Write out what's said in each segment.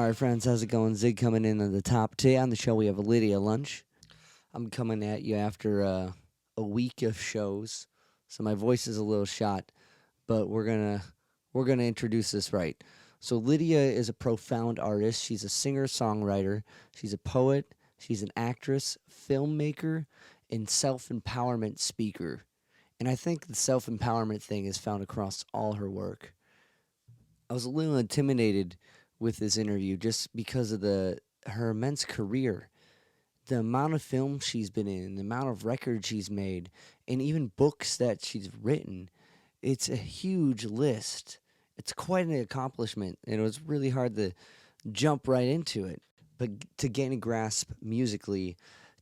All right, friends, how's it going? Zig coming in at the top. Today on the show, we have Lydia Lunch. I'm coming at you after a week of shows, so my voice is a little shot, but we're gonna introduce this right. So Lydia is a profound artist. She's a singer-songwriter. She's a poet. She's an actress, filmmaker, and self-empowerment speaker. And I think the self-empowerment thing is found across all her work. I was a little intimidated with this interview just because of the her immense career, the amount of films she's been in, the amount of records she's made, and even books that she's written. It's a huge list. It's quite an accomplishment, and it was really hard to jump right into it. But to gain a grasp musically,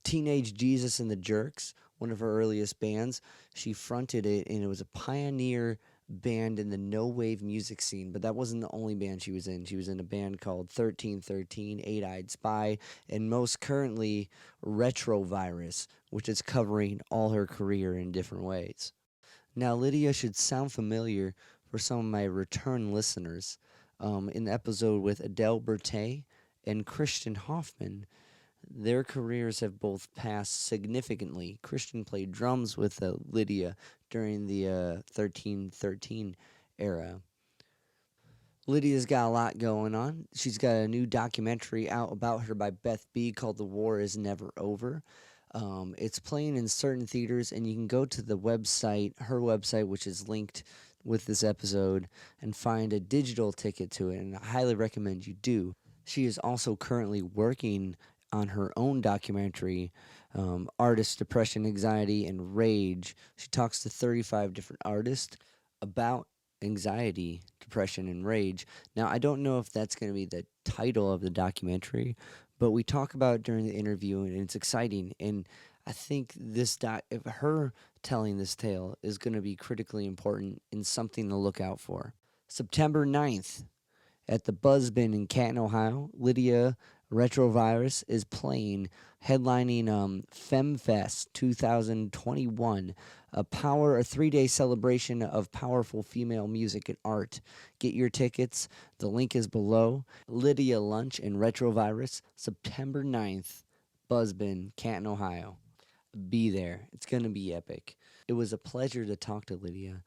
Teenage Jesus and the Jerks, one of her earliest bands, she fronted it, and it was a pioneer band in the no wave music scene. But that wasn't the only band she was in. She was in a band called 1313, Eight Eyed Spy, and most currently Retrovirus, which is covering all her career in different ways. Now, Lydia should sound familiar for some of my return listeners. In the episode with Adele Bertay and Christian Hoffman, their careers have both passed significantly. Christian played drums with Lydia during the 1313 era. Lydia's got a lot going on. She's got a new documentary out about her by Beth B called The War Is Never Over. It's playing in certain theaters, and you can go to the website, her website, which is linked with this episode, and find a digital ticket to it, and I highly recommend you do. She is also currently working on her own documentary, Artist Depression, Anxiety, and Rage. She talks to 35 different artists about anxiety, depression, and rage. Now, I don't know if that's going to be the title of the documentary, but we talk about it during the interview, and it's exciting. And I think if her telling this tale is going to be critically important and something to look out for. September 9th at the Buzzbin in Canton, Ohio, Lydia Retrovirus is playing, headlining Femme Fest 2021, a 3-day celebration of powerful female music and art. Get your tickets. The link is below. Lydia Lunch and Retrovirus, September 9th, Buzzbin, Canton, Ohio. Be there. It's going to be epic. It was a pleasure to talk to Lydia.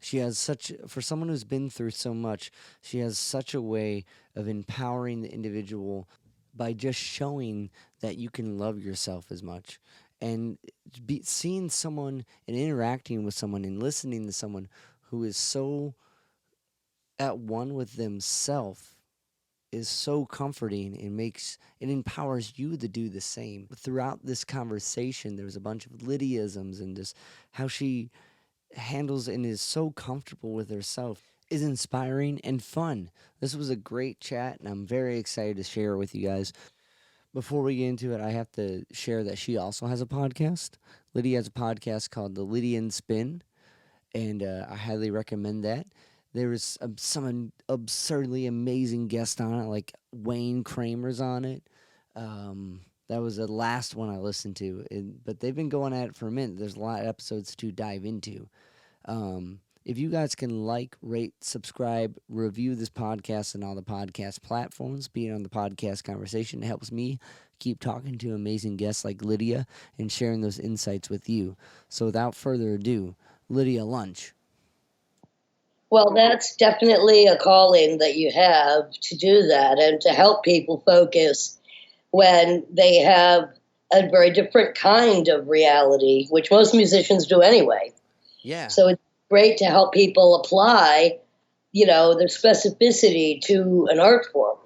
She has for someone who's been through so much, she has such a way of empowering the individual by just showing that you can love yourself as much. And seeing someone and interacting with someone and listening to someone who is so at one with themselves is so comforting and it empowers you to do the same. Throughout this conversation, there was a bunch of Lydiisms and just how she handles and is so comfortable with herself is inspiring and fun. This was a great chat, and I'm very excited to share it with you guys. Before we get into it, I have to share that she also has a podcast. Lydia has a podcast called The Lydian Spin, and I highly recommend that. There was some absurdly amazing guests on it, like Wayne Kramer's on it. That was the last one I listened to, but they've been going at it for a minute. There's a lot of episodes to dive into. If you guys can rate, subscribe, review this podcast on all the podcast platforms, being on the podcast conversation, it helps me keep talking to amazing guests like Lydia and sharing those insights with you. So without further ado, Lydia Lunch. Well, that's definitely a calling that you have to do that and to help people focus when they have a very different kind of reality, which most musicians do anyway. Yeah. So it's great to help people apply, their specificity to an art form.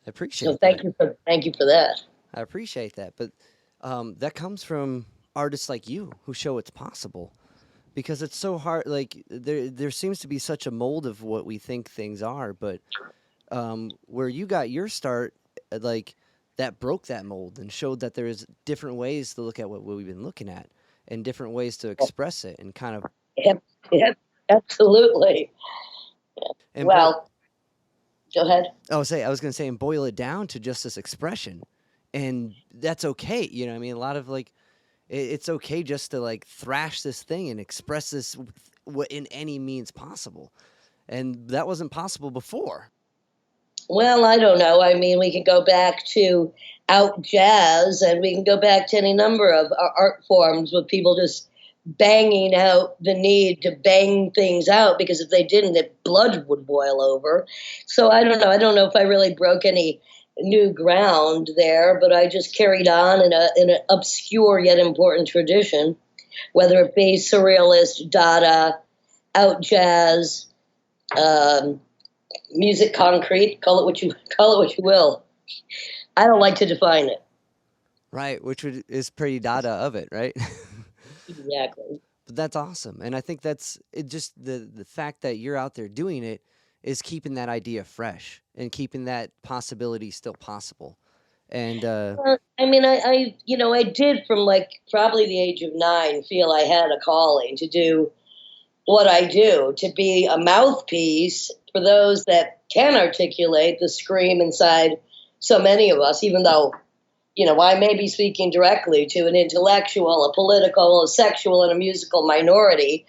I appreciate that. So thank you for that. I appreciate that. But that comes from artists like you who show it's possible. Because it's so hard, like, there seems to be such a mold of what we think things are, but where you got your start, like, that broke that mold and showed that there's different ways to look at what we've been looking at and different ways to express it and kind of... Yep, absolutely. And go ahead. I was going to say, and boil it down to just this expression. And that's okay, you know what I mean? A lot of, like... It's okay just to, like, thrash this thing and express this in any means possible. And that wasn't possible before. Well, I don't know. I mean, we can go back to out jazz, and we can go back to any number of art forms with people just banging out the need to bang things out, because if they didn't, the blood would boil over. So I don't know. I don't know if I really broke any new ground there, but I just carried on in an obscure yet important tradition, whether it be surrealist, Dada, out jazz, um, music concrete, call it what you will. I don't like to define it. Right, which is pretty Dada of it, right? Exactly. But that's awesome, and I think that's it. Just the fact that you're out there doing it is keeping that idea fresh and keeping that possibility still possible. And I mean, I did from like probably the age of 9 feel I had a calling to do what I do, to be a mouthpiece for those that can articulate the scream inside so many of us, even though, I may be speaking directly to an intellectual, a political, a sexual, and a musical minority.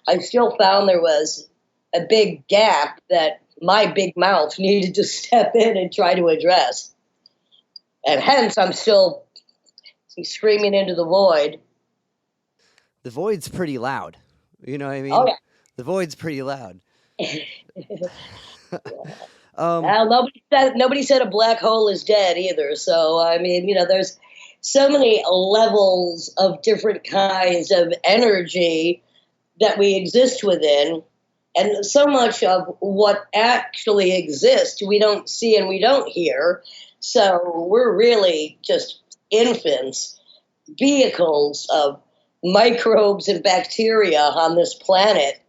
I still found there was a big gap that my big mouth needed to step in and try to address. And hence, I'm still screaming into the void. the void's pretty loud. You know what I Oh, mean? The void's pretty loud. yeah. um, Well, nobody said a black hole is dead either. So I mean, there's so many levels of different kinds of energy that we exist within, and so much of what actually exists we don't see and we don't hear. So we're really just infants, vehicles of microbes and bacteria on this planet,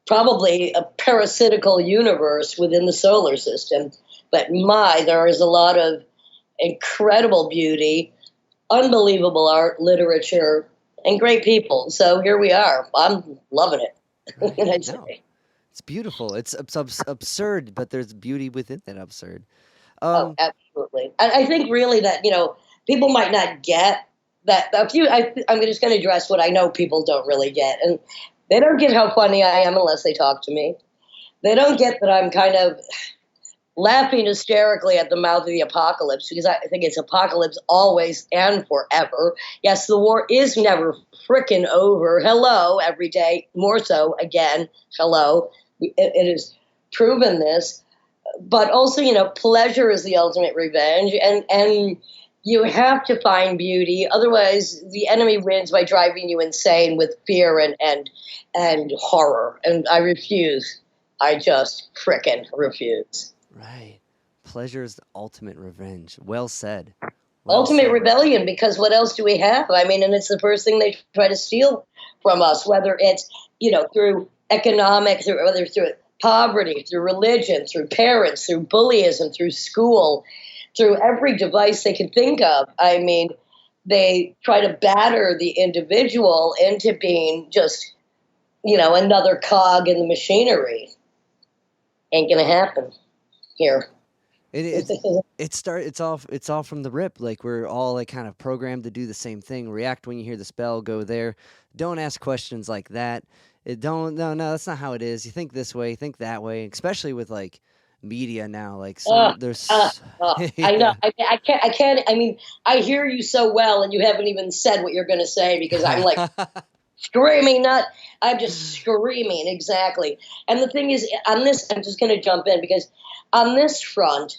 probably a parasitical universe within the solar system. But there is a lot of incredible beauty, unbelievable art, literature, and great people. So here we are. I'm loving it. What can I right. No, say? it's beautiful. It's absurd, but there's beauty within that absurd. Oh, Um, absolutely. I think really that people might not get that. I'm just going to address what I know people don't really get, and they don't get how funny I am unless they talk to me. They don't get that I'm kind of laughing hysterically at the mouth of the apocalypse, because I think it's apocalypse always and forever. Yes, the war is never frickin' over. Hello, every day, more so again. Hello, it has proven this. But also, pleasure is the ultimate revenge, and you have to find beauty. Otherwise, the enemy wins by driving you insane with fear and horror. And I refuse. I just frickin' refuse. right. Pleasure is the ultimate revenge. Well said. Well Ultimate said. rebellion, because what else do we have? I mean, and it's the first thing they try to steal from us, whether it's, through economic, whether through poverty, through religion, through parents, through bullyism, through school, through every device they can think of. I mean, they try to batter the individual into being just, another cog in the machinery. Ain't gonna happen here. It's all from the rip. Like we're all like kind of programmed to do the same thing. React when you hear the spell. Go there. Don't ask questions like that. It don't no, that's not how it is. You think this way, think that way. Especially with like media now. Like Uh, there's I know. yeah. I can't. I can't. I mean, I hear you so well, and you haven't even said what you're going to say, because I'm like screaming. Not. I'm just screaming exactly. And the thing is, on this, I'm just going to jump in, because on this front,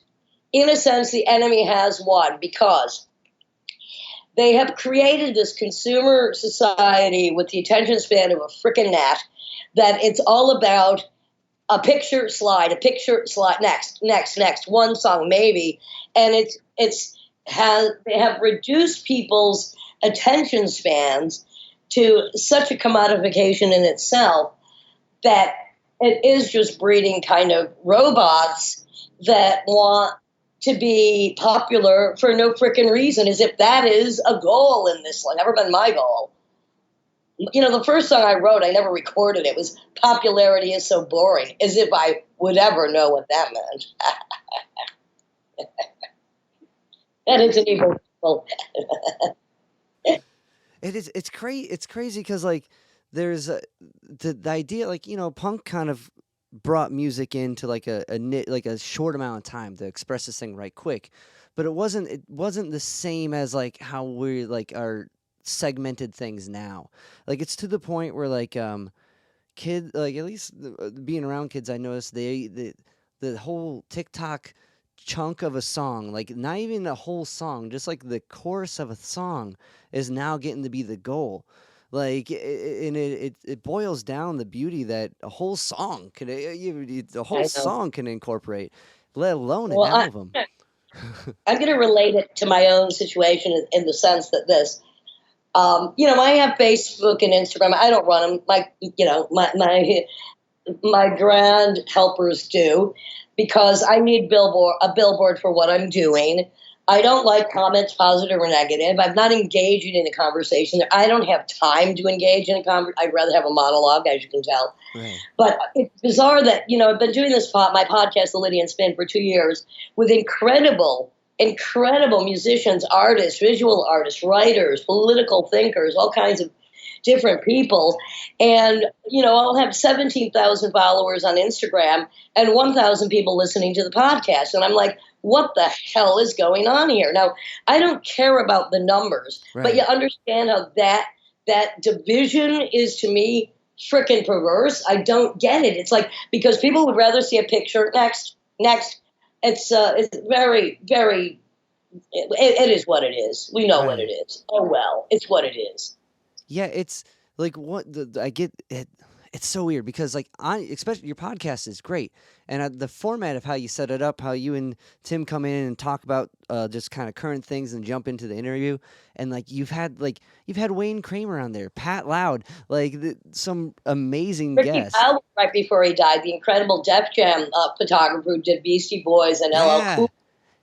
in a sense, the enemy has won, because they have created this consumer society with the attention span of a freaking gnat, that it's all about a picture slide, next, one song maybe, and they have reduced people's attention spans to such a commodification in itself, that it is just breeding kind of robots that want to be popular for no freaking reason, as if that is a goal in this life. Never been my goal. The first song I wrote, I never recorded it, was "Popularity is So Boring," as if I would ever know what that meant. That is an evil people. It's crazy. It's crazy because like there's the idea, like punk kind of brought music into like like a short amount of time to express this thing right quick, but it wasn't the same as like how we like are segmented things now. Like it's to the point where like kid like at least being around kids, I noticed the whole TikTok chunk of a song, like not even a whole song, just like the chorus of a song is now getting to be the goal. Like and it boils down the beauty that a whole song can the whole I know. song can incorporate, let alone an Well, album. I'm going to relate it to my own situation in the sense that I have Facebook and Instagram. I don't run them. My grand helpers do, because I need a billboard for what I'm doing. I don't like comments, positive or negative. I'm not engaging in a conversation. I don't have time to engage in a conversation. I'd rather have a monologue, as you can tell. Right. But it's bizarre that, I've been doing my podcast, The Lydia and Spin, for 2 years with incredible musicians, artists, visual artists, writers, political thinkers, all kinds of different people. And, I'll have 17,000 followers on Instagram and 1,000 people listening to the podcast. And I'm like, what the hell is going on here? Now, I don't care about the numbers, but you Right. understand how that division is, to me, freaking perverse. I don't get it. It's like, because people would rather see a picture. Next. It's very, very, it is what it is. We know what it Right. is. Oh, well, it's what it is. Yeah, it's like I get it. It's so weird because like especially your podcast is great, and the format of how you set it up, how you and Tim come in and talk about just kind of current things and jump into the interview, and you've had Wayne Kramer on there, Pat Loud, some amazing Ricky guests. Powell, right before he died, the incredible Def Jam photographer who did Beastie Boys and LL Yeah, Cool.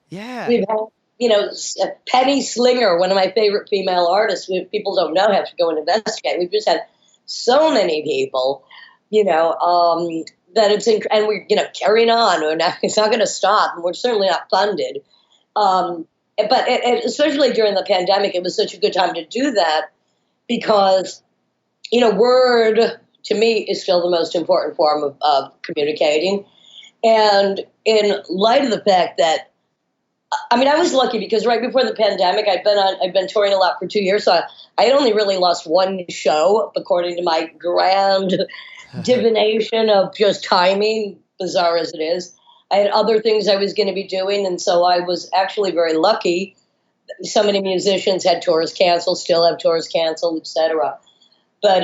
yeah, We've had, Penny Slinger, one of my favorite female artists. People don't know, have to go and investigate. We've just had so many people, that and we're, carrying on. It's not going to stop, and we're certainly not funded. But especially during the pandemic, it was such a good time to do that because, word to me is still the most important form of communicating. And in light of the fact that, I mean, I was lucky because right before the pandemic, I've been touring a lot for 2 years, so I only really lost one show, according to my grand divination of just timing, bizarre as it is. I had other things I was going to be doing, and so I was actually very lucky. So many musicians had tours canceled, still have tours canceled, etc. But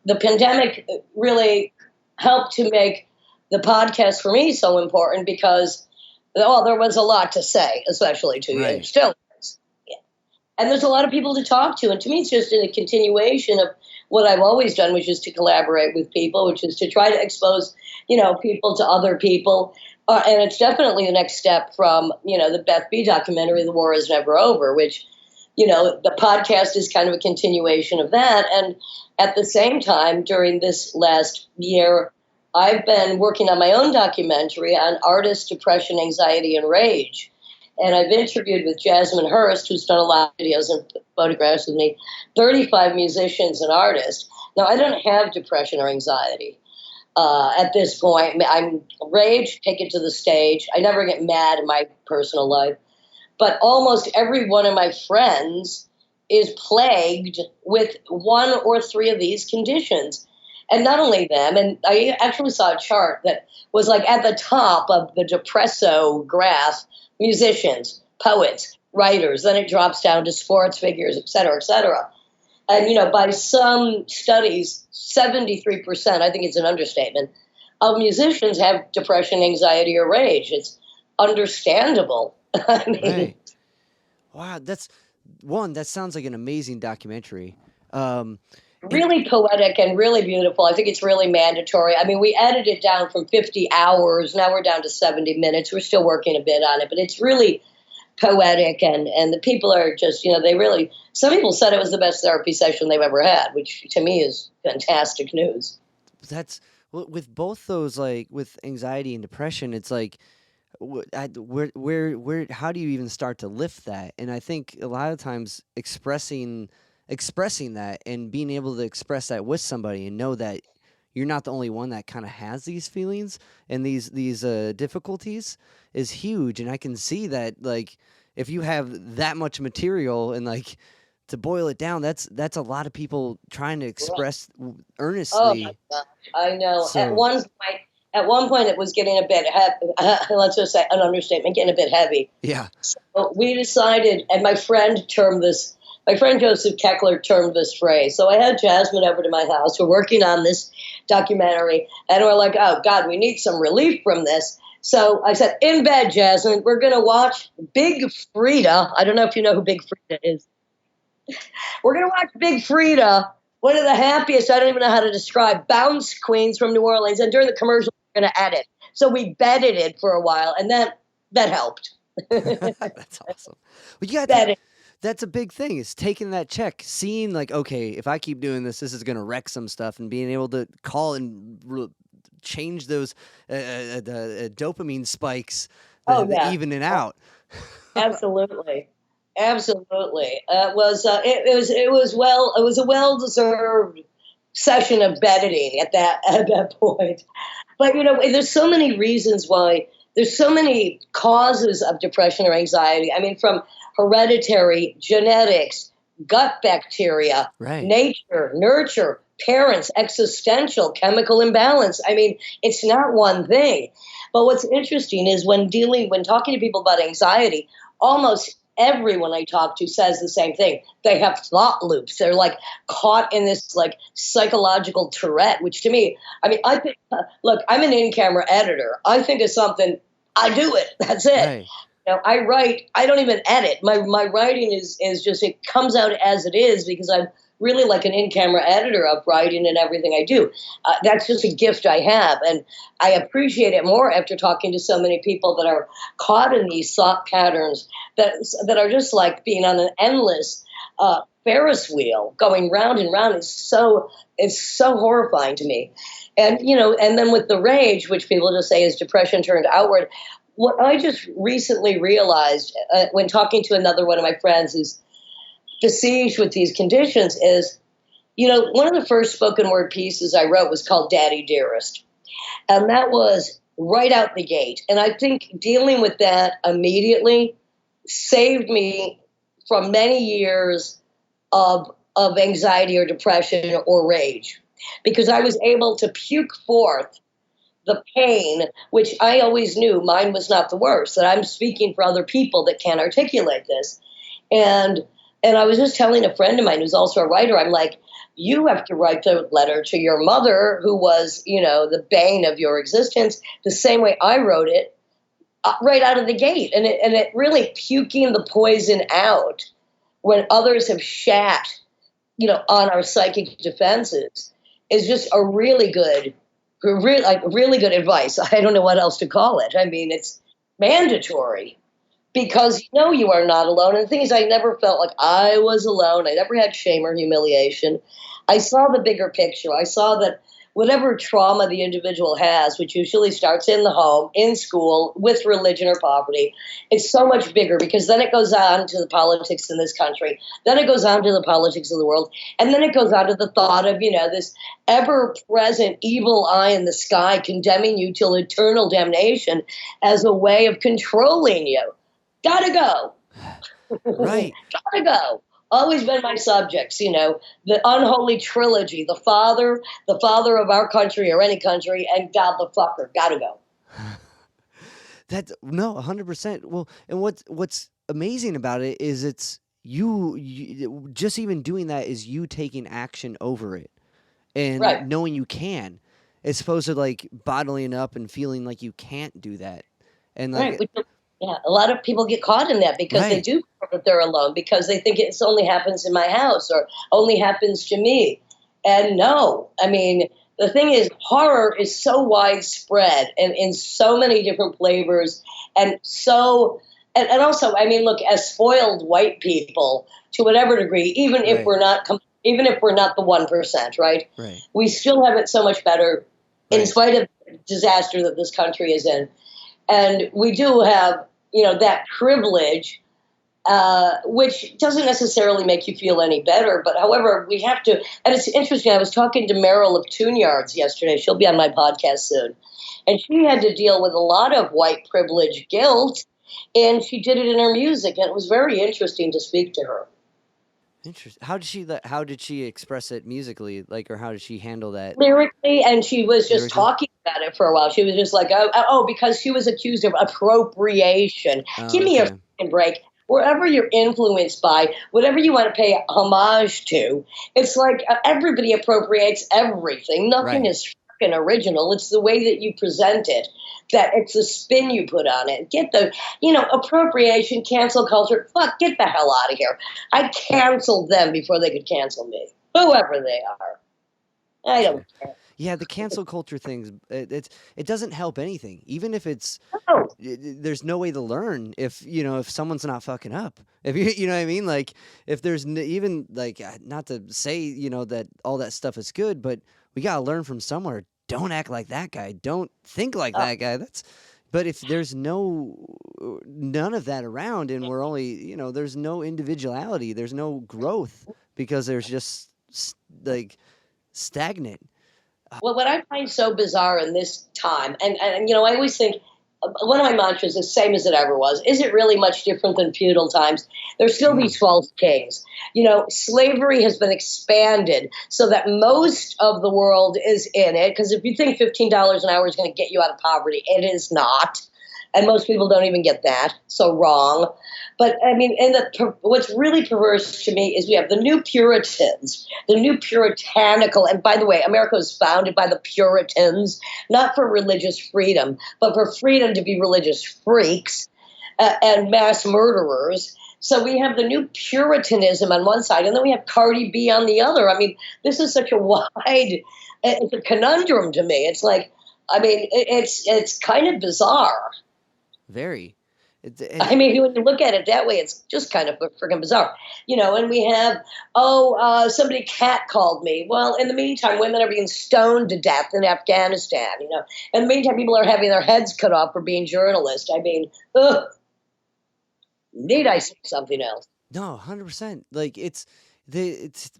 the pandemic really helped to make the podcast for me so important because, there was a lot to say, especially 2 years. right. Still is. Yeah. And there's a lot of people to talk to. And to me, it's just a continuation of what I've always done, which is to collaborate with people, which is to try to expose, people to other people. And it's definitely the next step from, the Beth B documentary, The War Is Never Over, which, the podcast is kind of a continuation of that. And at the same time, during this last year, I've been working on my own documentary on artist depression, anxiety, and rage. And I've interviewed with Jasmine Hurst, who's done a lot of videos and photographs with me, 35 musicians and artists. Now, I don't have depression or anxiety at this point. I'm rage, take it to the stage. I never get mad in my personal life. But almost every one of my friends is plagued with one or three of these conditions. And not only them, and I actually saw a chart that was like at the top of the Depresso graph, musicians, poets, writers, then it drops down to sports figures, et cetera, et cetera. And, by some studies, 73%, I think it's an understatement, of musicians have depression, anxiety, or rage. It's understandable. I mean, Right. Wow, that sounds like an amazing documentary. Um, and really poetic and really beautiful. I think it's really mandatory. I mean, we edited it down from 50 hours. Now we're down to 70 minutes. We're still working a bit on it, but it's really poetic. And the people are just, some people said it was the best therapy session they've ever had, which to me is fantastic news. that's with both those, like with anxiety and depression, it's like where how do you even start to lift that? And I think a lot of times expressing that and being able to express that with somebody and know that you're not the only one that kind of has these feelings and these difficulties is huge. And I can see that, like, if you have that much material and, like, to boil it down, that's a lot of people trying to express Oh my earnestly. God, I know. So At one point, it was getting a bit heavy. Let's just say an understatement, getting a bit heavy. yeah, So we decided, and my friend Joseph Keckler termed this phrase. So I had Jasmine over to my house. We're working on this documentary, and we're like, oh God, we need some relief from this. So I said, in bed, Jasmine, we're going to watch Big Frida. I don't know if you know who Big Frida is. We're going to watch Big Frida, one of the happiest, I don't even know how to describe, bounce queens from New Orleans. And during the commercial, we're going to edit. So we bedded it for a while, and that helped. that's awesome. Well, you got Bedded. that's a big thing, is taking that check, seeing like, okay, if I keep doing this, this is going to wreck some stuff, and being able to call and change those dopamine spikes, Oh, yeah. even it out. Absolutely. Absolutely. It was a well-deserved session of bedditing at that point. But there's so many reasons why. There's so many causes of depression or anxiety. I mean, from hereditary, genetics, gut bacteria, Right. nature, nurture, parents, existential, chemical imbalance. I mean, it's not one thing. But what's interesting is when talking to people about anxiety, almost everyone I talk to says the same thing. They have thought loops. They're like caught in this like psychological Tourette, which to me, I mean, I think, look, I'm an in-camera editor. I think of something, I do it. That's it. Right. I write, I don't even edit. My writing is just, it comes out as it is because I'm really like an in-camera editor of writing and everything I do. That's just a gift I have. And I appreciate it more after talking to so many people that are caught in these thought patterns that are just like being on an endless Ferris wheel going round and round. It's so horrifying to me. And, and then with the rage, which people just say is depression turned outward, what I just recently realized when talking to another one of my friends who's besieged with these conditions is, one of the first spoken word pieces I wrote was called Daddy Dearest. And that was right out the gate. And I think dealing with that immediately saved me from many years of anxiety or depression or rage, because I was able to puke forth the pain, which I always knew mine was not the worst, that I'm speaking for other people that can't articulate this. And I was just telling a friend of mine who's also a writer, I'm like, you have to write the letter to your mother, who was, the bane of your existence, the same way I wrote it, right out of the gate. And it really puking the poison out when others have shat, on our psychic defenses is just a really good advice. I don't know what else to call it. I mean, it's mandatory. Because you are not alone. And the thing is, I never felt like I was alone. I never had shame or humiliation. I saw the bigger picture. I saw that whatever trauma the individual has, which usually starts in the home, in school, with religion or poverty, it's so much bigger, because then it goes on to the politics in this country. Then it goes on to the politics of the world. And then it goes on to the thought of, this ever-present evil eye in the sky condemning you till eternal damnation as a way of controlling you. Gotta go. Right. Gotta go. Always been my subjects, the unholy trilogy, the father of our country or any country, and God the fucker. Gotta go. That's 100%. Well, and what's amazing about it is it's you just even doing that is you taking action over it and Right. knowing you can, as opposed to like bottling up and feeling like you can't do that. And like, Right. Yeah, a lot of people get caught in that because they Right. do feel that they're alone, because they think it only happens in my house or only happens to me. And no, I mean, the thing is, horror is so widespread and in so many different flavors, and and also, I mean, look, as spoiled white people to whatever degree, even if Right. we're not the 1%, right? Right. We still have it so much better in Right. spite of the disaster that this country is in. And we do have, that privilege which doesn't necessarily make you feel any better. But however, we have to, and it's interesting. I was talking to Meryl of Tune Yards yesterday. She'll be on my podcast soon. And she had to deal with a lot of white privilege guilt, and she did it in her music. And it was very interesting to speak to her. Interesting. How did she express it musically? Like, or how did she handle that Lyrically, and she was just lyrically? talking about it for a while. She was just like, because she was accused of appropriation. Give Oh, me a okay. fucking break. Wherever you're influenced by, whatever you want to pay homage to, it's like everybody appropriates everything. Nothing Right. is fucking original. It's the way that you present it, that it's the spin you put on it. Get the, appropriation, cancel culture. Fuck, get the hell out of here. I canceled them before they could cancel me, whoever they are. I don't care. Yeah, the cancel culture things, it doesn't help anything. Even if it's No. there's no way to learn if someone's not fucking up. If you know what I mean, like if there's even like not to say that all that stuff is good, but we gotta learn from somewhere. Don't act like that guy. Don't think like that guy. But if there's none of that around, and we're only there's no individuality, there's no growth because there's just like stagnant. Well, what I find so bizarre in this time, and I always think one of my mantras is the same as it ever was. Is it really much different than feudal times? There's still these false kings. Slavery has been expanded so that most of the world is in it. Because if you think $15 an hour is going to get you out of poverty, it is not. And most people don't even get that. So wrong. But I mean, what's really perverse to me is we have the new Puritans, the new puritanical. And by the way, America was founded by the Puritans, not for religious freedom, but for freedom to be religious freaks and mass murderers. So we have the new Puritanism on one side, and then we have Cardi B on the other. I mean, this is such a it's a conundrum to me. It's like, I mean, it's kind of bizarre. Very. I mean, when you look at it that way, it's just kind of freaking bizarre. And we have, somebody catcalled me. Well, in the meantime, women are being stoned to death in Afghanistan, In the meantime, people are having their heads cut off for being journalists. I mean, need I say something else? No, 100%. Like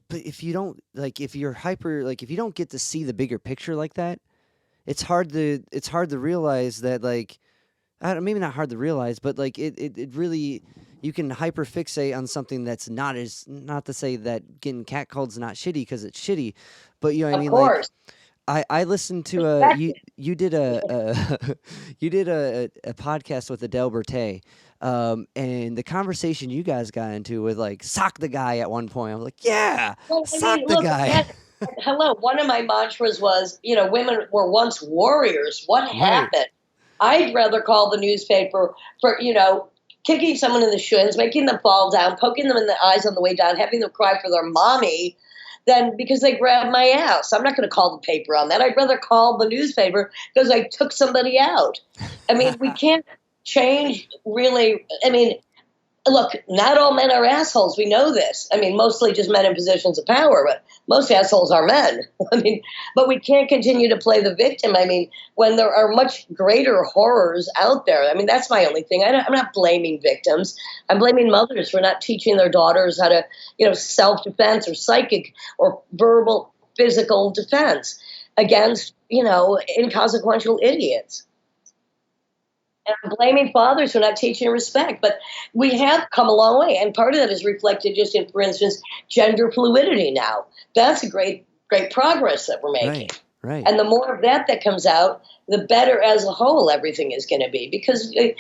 but if you don't if you're hyper if you don't get to see the bigger picture like that, it's hard to realize that maybe not hard to realize, but it really you can hyper fixate on something that's not to say that getting catcalled's not shitty because it's shitty, but you know what I mean. Of course. I listened to you did a you did a podcast with Adele Bertay, and the conversation you guys got into with sock the guy at one point. I was like, yeah, Well, sock the guy. Hello. One of my mantras was, women were once warriors. What happened? I'd rather call the newspaper for, kicking someone in the shins, making them fall down, poking them in the eyes on the way down, having them cry for their mommy, than because they grabbed my ass. I'm not going to call the paper on that. I'd rather call the newspaper because I took somebody out. I mean, we can't change really. I mean, look, not all men are assholes. We know this. I mean, mostly just men in positions of power, but most assholes are men. I mean, but we can't continue to play the victim. I mean, when there are much greater horrors out there. I mean, that's my only thing. I'm not blaming victims. I'm blaming mothers for not teaching their daughters how to, self-defense or psychic or verbal, physical defense against, inconsequential idiots. And I'm blaming fathers for not teaching respect. But we have come a long way. And part of that is reflected just in, for instance, gender fluidity now. That's a great progress that we're making. Right. And the more of that comes out, the better as a whole everything is going to be. Because I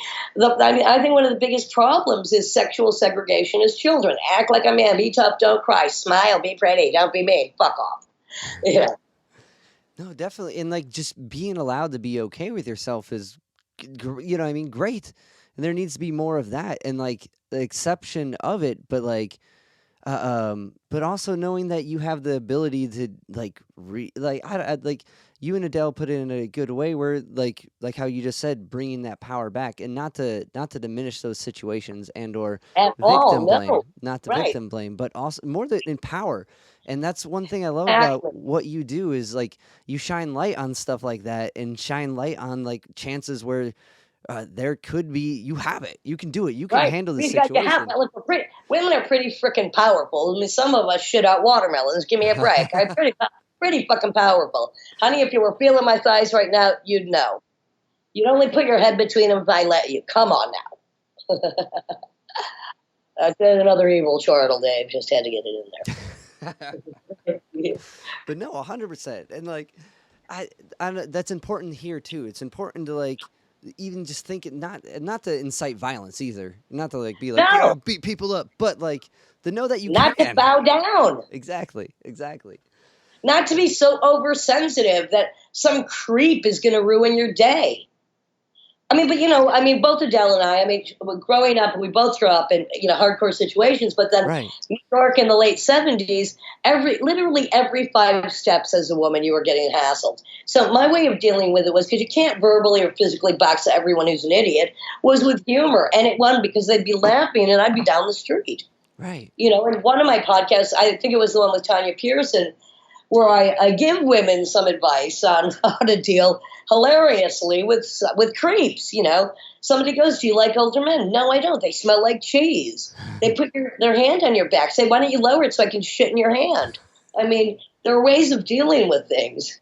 think one of the biggest problems is sexual segregation as children. Act like a man, be tough, don't cry, smile, be pretty, don't be mean, fuck off. Yeah. No, definitely. And just being allowed to be okay with yourself is great. And there needs to be more of that and the exception of it, but but also knowing that you have the ability to you and Adele put it in a good way where like how you just said, bringing that power back and not to diminish those situations and or victim blame, not to victim blame, but also more than empower. And that's one thing I love about what you do is you shine light on stuff like that and shine light on chances where there could be, you have it. You can do it. You can Right. handle the You have situation. look, women are pretty freaking powerful. I mean, some of us shit out watermelons. Give me a break. I'm pretty fucking powerful, honey. If you were feeling my thighs right now, you'd know. You'd only put your head between them if I let you. Come on now. That's another evil chortle, Dave. Just had to get it in there. But no, 100%. And like, I that's important here too. It's important to like even just think it, not to incite violence either, not to like be like, yeah, No, beat people up, but like to know that you not to can. bow down. Exactly, exactly. Not to be so oversensitive that some creep is going to ruin your day. I mean, but both Adele and I mean, growing up, we both grew up in, hardcore situations, but then Right. New York in the late 70s, literally every 5 steps as a woman, you were getting hassled. So my way of dealing with it was, because you can't verbally or physically box everyone who's an idiot, was with humor. And it won because they'd be laughing and I'd be down the street. Right. In one of my podcasts, I think it was the one with Tanya Pearson, where I give women some advice on how to deal hilariously with creeps. Somebody goes, "Do you like older men?" "No, I don't. They smell like cheese." They put their hand on your back. Say, "Why don't you lower it so I can shit in your hand?" I mean, there are ways of dealing with things.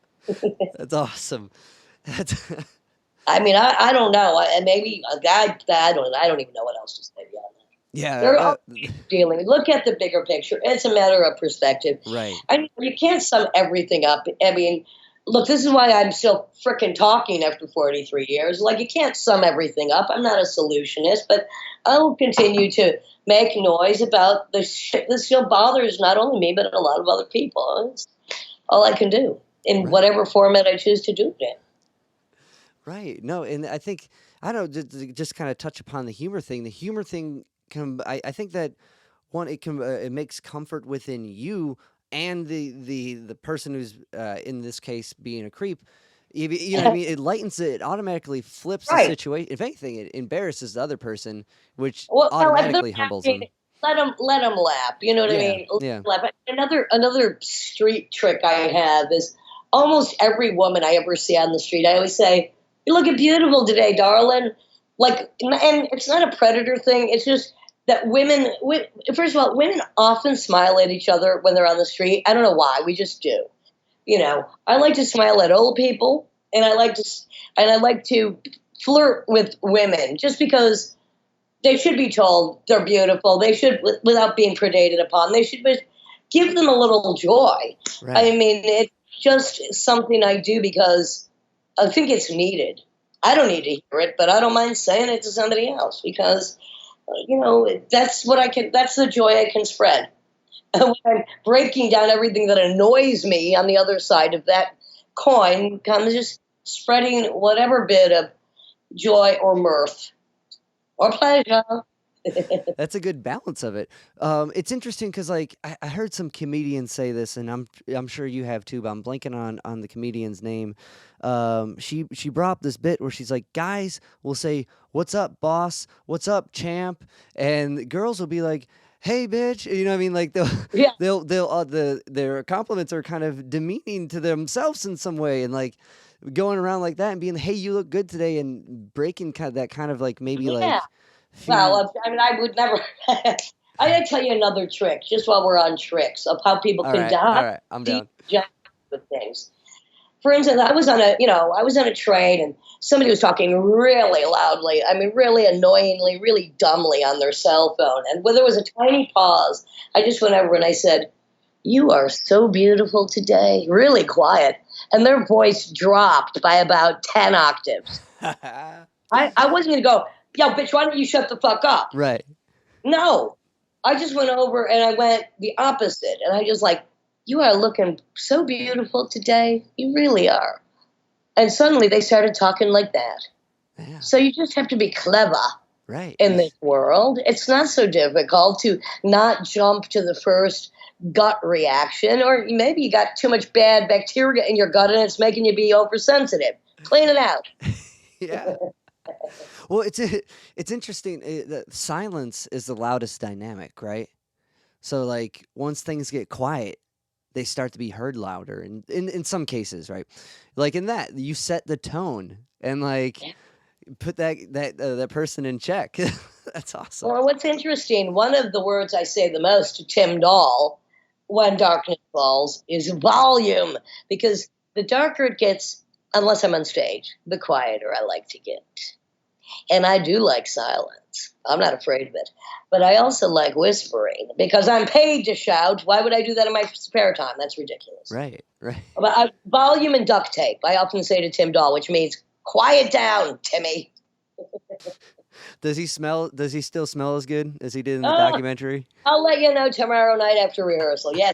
That's awesome. That's I mean, I don't know. Maybe I don't even know what else to say beyond that. There yeah. are dealing. Look at the bigger picture. It's a matter of perspective. Right. You can't sum everything up. I mean, look, this is why I'm still frickin' talking after 43 years. Like, you can't sum everything up. I'm not a solutionist, but I will continue to make noise about the shit that still bothers not only me, but a lot of other people. It's all I can do in Right. whatever format I choose to do it in. Right. No, and I think I don't know, just kind of touch upon the humor thing. The humor thing can, I think that one, it can it makes comfort within you and the person who's in this case being a creep. You know what I mean? It lightens it. It automatically flips the Right. situation. If anything, it embarrasses the other person, which Well, if they're automatically humbles laughing, them. let them laugh. You know what I Yeah. mean? Yeah. Laugh. Another street trick I have is almost every woman I ever see on the street, I always say, "You're looking beautiful today, darling." Like, and it's not a predator thing. It's just that first of all, women often smile at each other when they're on the street. I don't know why. We just do. I like to smile at old people, and I like to flirt with women just because they should be told they're beautiful. They should, without being predated upon, they should give them a little joy. I Right. mean, it's just something I do because I think it's needed. I don't need to hear it, but I don't mind saying it to somebody else because, that's that's the joy I can spread. When I'm breaking down everything that annoys me on the other side of that coin, comes just spreading whatever bit of joy or mirth or pleasure. That's a good balance of it. It's interesting because, like, I heard some comedians say this, and I'm sure you have too. But I'm blanking on the comedian's name. She brought up this bit where she's like, guys will say, "What's up, boss? What's up, champ?" And girls will be like, "Hey, bitch." You know what I mean? Like they'll Yeah, they'll their compliments are kind of demeaning to themselves in some way, and like going around like that and being, "Hey, you look good today," and breaking kind of that kind of like maybe yeah. like fear. Well, I mean, I would never. I gotta tell you another trick, just while we're on tricks of how people All can right, all right, I'm deep down. with things. For instance, I was on a train and somebody was talking really loudly. I mean, really annoyingly, really dumbly on their cell phone. And when there was a tiny pause, I just went over and I said, "You are so beautiful today." Really quiet, and their voice dropped by about 10 octaves. I wasn't gonna go, "Yo, bitch, why don't you shut the fuck up?" Right. No, I just went over and I went the opposite. And I just like, "You are looking so beautiful today. You really are." And suddenly they started talking like that. Yeah. So you just have to be clever Right. in this world. It's not so difficult to not jump to the first gut reaction, or maybe you got too much bad bacteria in your gut and it's making you be oversensitive. Clean it out. Yeah. Well, it's interesting. That silence is the loudest dynamic, right? So like once things get quiet, they start to be heard louder, and in some cases, right? Like in that, you set the tone, and like put that person in check. That's awesome. Well, what's interesting, one of the words I say the most to Tim Dahl when darkness falls is volume, because the darker it gets, unless I'm on stage, the quieter I like to get. And I do like silence. I'm not afraid of it. But I also like whispering because I'm paid to shout. Why would I do that in my spare time? That's ridiculous. Right. But volume and duct tape, I often say to Tim Dahl, which means quiet down, Timmy. Does he still smell as good as he did in the Oh, documentary? I'll let you know tomorrow night after rehearsal. Yes.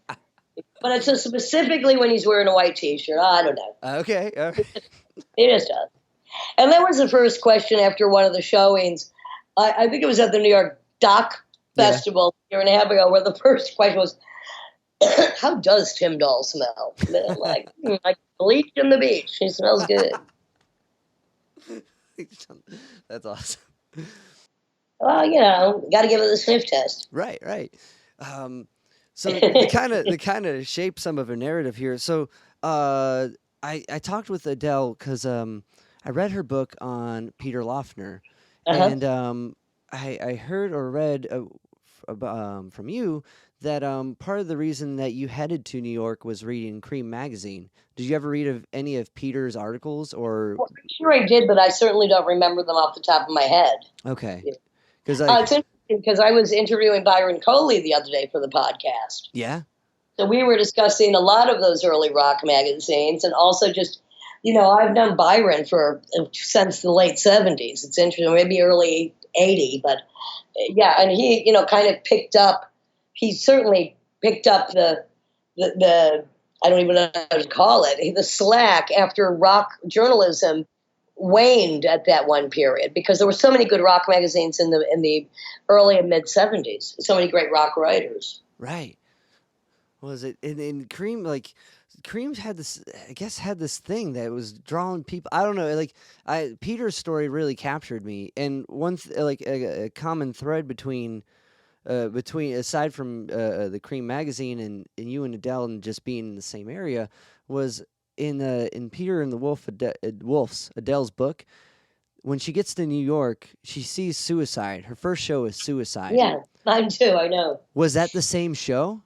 But it's just specifically when he's wearing a white T-shirt. I don't know. Okay. All right. He just does. And that was the first question after one of the showings. I think it was at the New York Doc Festival a year and a half ago, where the first question was, how does Tim Dahl smell? And I'm like bleach on the beach. He smells good. That's awesome. Well, got to give it the sniff test. Right. So to kind of shape some of her narrative here. So I talked with Adele because I read her book on Peter Lofner, and I heard or read from you that part of the reason that you headed to New York was reading Cream magazine. Did you ever read of any of Peter's articles? Or Well, I'm sure I did, but I certainly don't remember them off the top of my head. Okay, because it's interesting because I was interviewing Byron Coley the other day for the podcast. Yeah. So we were discussing a lot of those early rock magazines, and also just, I've known Byron since the late 70s. It's interesting, maybe early 80, but yeah, and he, he certainly picked up the I don't even know how to call it, the slack after rock journalism waned at that one period, because there were so many good rock magazines in the early and mid 70s, so many great rock writers. Right. Was it in Cream? Like Cream's had this, I guess, had this thing that was drawing people. I don't know. Like Peter's story really captured me, and a common thread between aside from the Cream magazine and you and Adele and just being in the same area was in Peter and the Wolf's Adele's book. When she gets to New York, she sees Suicide. Her first show is Suicide. Yeah, mine too. I know. Was that the same show?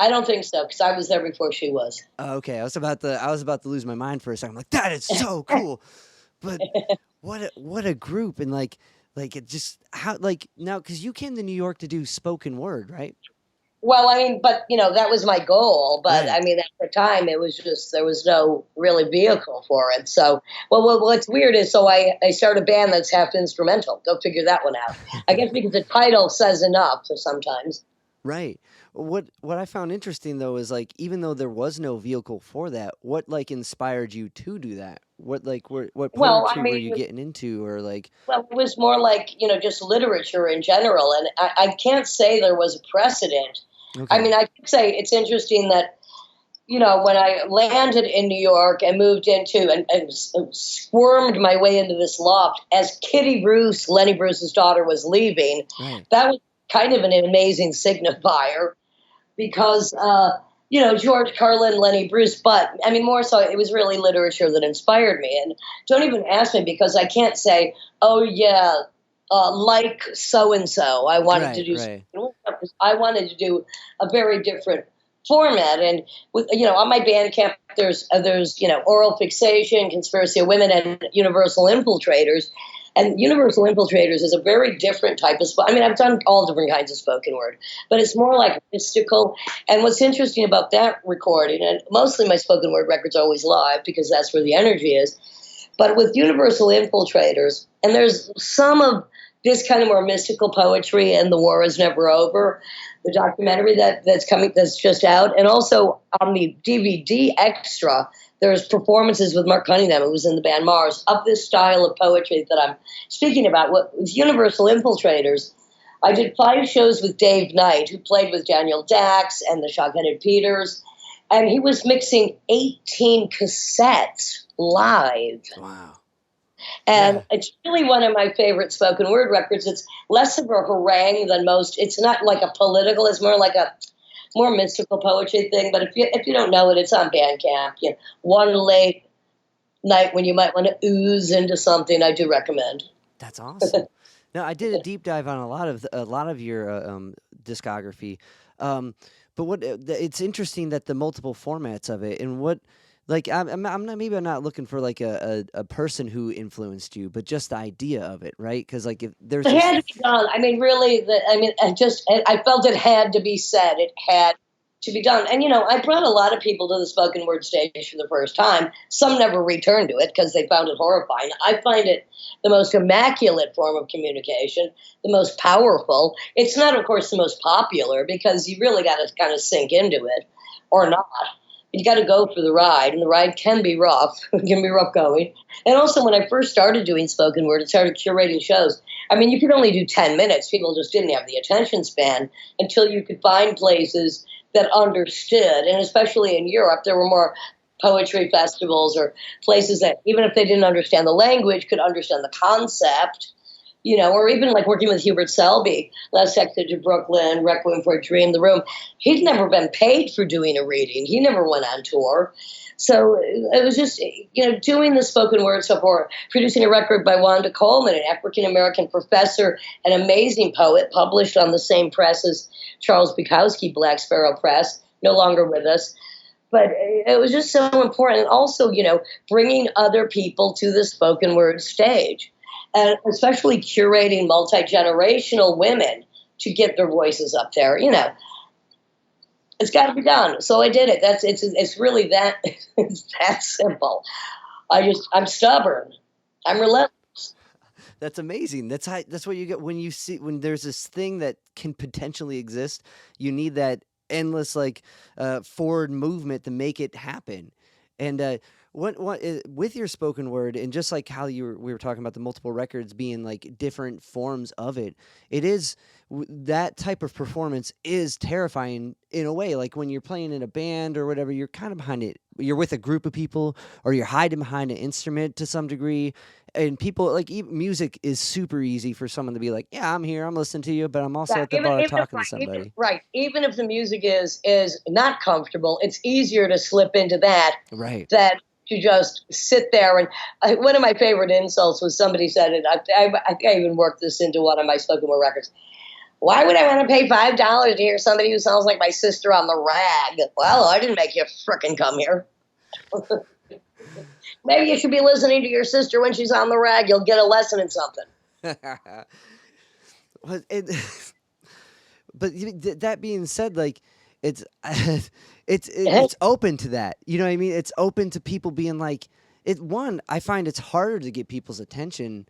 I don't think so, because I was there before she was. Oh, okay, I was about to lose my mind for a second. I'm like, that is so cool. But what a group, and like it just now, because you came to New York to do spoken word, right? Well, but that was my goal. But right. At the time, it was just there was no really vehicle for it. So, what's weird is I started a band that's half instrumental. Go figure that one out. I guess because the title says enough sometimes. Right. What I found interesting though is even though there was no vehicle for that, what inspired you to do that? What poetry were you getting into, or Well, it was more just literature in general, and I can't say there was a precedent. Okay. I could say it's interesting that when I landed in New York and moved into and squirmed my way into this loft as Kitty Bruce, Lenny Bruce's daughter, was leaving. Right. That was kind of an amazing signifier. Because, George Carlin, Lenny Bruce, but, more so, it was really literature that inspired me. And don't even ask me, because I can't say, oh, yeah, like so-and-so. I wanted to do something. I wanted to do a very different format. And, on my Bandcamp, there's Oral Fixation, Conspiracy of Women, and Universal Infiltrators. And Universal Infiltrators is a very different type of I've done all different kinds of spoken word, but it's more mystical. And what's interesting about that recording, and mostly my spoken word records are always live because that's where the energy is, but with Universal Infiltrators, and there's some of this kind of more mystical poetry, and The War Is Never Over, the documentary that's just out, and also on the DVD extra, there's performances with Mark Cunningham, who was in the band Mars, of this style of poetry that I'm speaking about. With Universal Infiltrators, I did 5 shows with Dave Knight, who played with Daniel Dax and the Shock-Headed Peters, and he was mixing 18 cassettes live. Wow. And it's really one of my favorite spoken word records. It's less of a harangue than most. It's not like a political, it's more like a more mystical poetry thing. But if you don't know it, it's on Bandcamp. One Late night when you might want to ooze into something, I do recommend. That's awesome. Now, I did a deep dive on a lot of your discography, um, but it's interesting that the multiple formats of it and what like I'm not maybe I'm not looking for like a person who influenced you, but just the idea of it, right? Because like if there's It this had to be done. I mean, really, I felt it had to be said. It had to be done. And, I brought a lot of people to the spoken word stage for the first time. Some never returned to it because they found it horrifying. I find it the most immaculate form of communication, the most powerful. It's not, of course, the most popular because you really got to kind of sink into it or not. You got to go for the ride, and the ride can be rough. It can be rough going. And also, when I first started doing spoken word and started curating shows, I mean, you could only do 10 minutes. People just didn't have the attention span until you could find places that understood. And especially in Europe, there were more poetry festivals or places that, even if they didn't understand the language, could understand the concept. Or even like working with Hubert Selby, Last Exit to Brooklyn, Requiem for a Dream, The Room. He'd never been paid for doing a reading. He never went on tour. So it was just, doing the spoken word stuff or producing a record by Wanda Coleman, an African-American professor, an amazing poet, published on the same press as Charles Bukowski, Black Sparrow Press, no longer with us. But it was just so important. And also, bringing other people to the spoken word stage. And especially curating multi-generational women to get their voices up there. It's got to be done. So I did it. It's really that it's that simple. I'm stubborn. I'm relentless. That's amazing. That's what you get when there's this thing that can potentially exist. You need that endless forward movement to make it happen. And with your spoken word and just like how we were talking about the multiple records being like different forms of it, it is that type of performance is terrifying in a way. Like when you're playing in a band or whatever, you're kind of behind it. You're with a group of people or you're hiding behind an instrument to some degree. And people like music is super easy for someone to be like, yeah, I'm here, I'm listening to you, but I'm also Yeah, at the bar talking to somebody. Even if the music is not comfortable, it's easier to slip into that Right. than to just sit there. And one of my favorite insults was somebody said it. I even worked this into one of my spoken word records. Why would I want to pay $5 to hear somebody who sounds like my sister on the rag? Well, I didn't make you frickin' come here. Maybe you should be listening to your sister when she's on the rag. You'll get a lesson in something. But that being said, like it's it's open to that. You know what I mean? It's open to people being like it. One, I find it's harder to get people's attention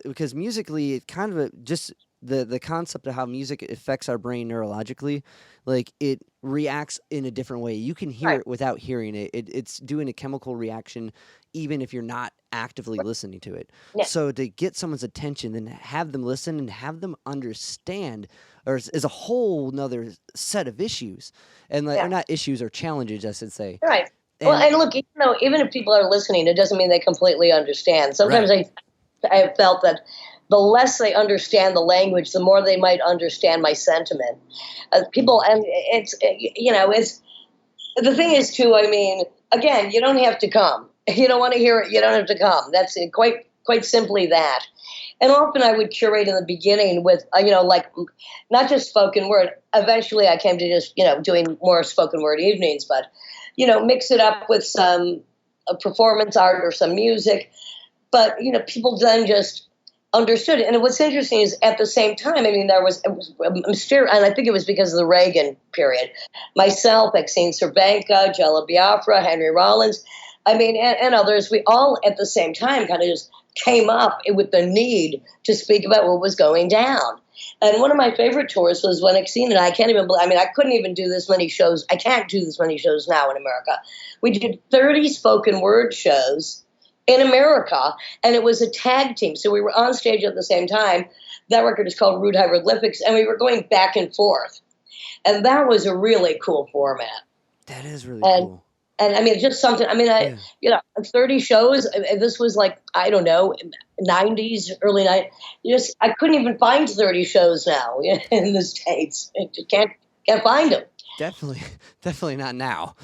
because musically, it kind of just the concept of how music affects our brain neurologically, like it reacts in a different way. You can hear Right. it without hearing it. It's doing a chemical reaction, even if you're not actively listening to it. Yeah. So to get someone's attention, then have them listen and have them understand, or is a whole nother set of issues, and like, Yeah. or not issues or challenges, I should say. Right. Well, and look, even if people are listening, it doesn't mean they completely understand. Sometimes Right. I have felt that the less they understand the language, the more they might understand my sentiment. People, and it's the thing is too. I mean, again, you don't have to come. If you don't want to hear it, you don't have to come. That's it, quite simply that. And often I would curate in the beginning with, like not just spoken word. Eventually I came to just, doing more spoken word evenings, but, mix it up with some performance art or some music. But, people then just understood it. And what's interesting is at the same time, I mean, it was mysterious, and I think it was because of the Reagan period. Myself, Exene Cervenka, Jella Biafra, Henry Rollins, I mean, and others, we all at the same time kind of just came up with the need to speak about what was going down. And one of my favorite tours was when Exene and I I couldn't even do this many shows. I can't do this many shows now in America. We did 30 spoken word shows in America, and it was a tag team. So we were on stage at the same time. That record is called Rude Hieroglyphics, and we were going back and forth. And that was a really cool format. That is really cool. And I mean, just something, 30 shows, this was like, I don't know, 90s, early 90s. I couldn't even find 30 shows now in the States. You can't find them. Definitely not now.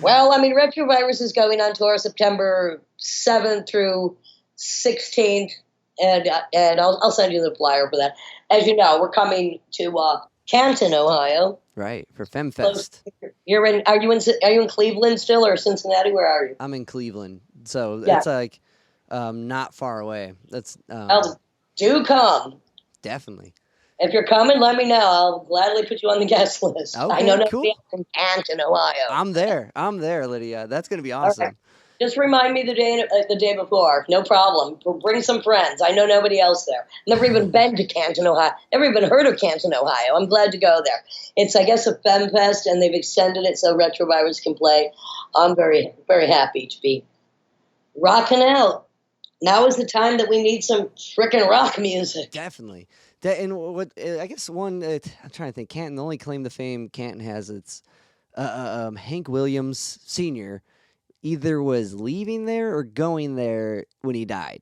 Well, I mean, Retrovirus is going on tour September 7th through 16th, and I'll send you the flyer for that. As you know, we're coming to Canton, Ohio. Right, for Femme Close. Fest. You're in? Are you in Cleveland still or Cincinnati? Where are you? I'm in Cleveland, so Yeah. it's like not far away. That's Well, do come. definitely. If you're coming, let me know. I'll gladly put you on the guest list. I know Okay, nobody cool. else from Canton, Ohio. I'm there. I'm there, Lydia. That's gonna be All right. awesome. Just remind me the day before. No problem. Bring some friends. I know nobody else there. Never even been to Canton, Ohio. Never even heard of Canton, Ohio. I'm glad to go there. It's, I guess, a Femme Fest, and they've extended it so Retrovirus can play. I'm very, very happy to be rocking out. Now is the time that we need some frickin' rock music. Definitely. That and what I guess one I'm trying to think. Canton. The only claim to fame Canton has it's Hank Williams Sr. either was leaving there or going there when he died.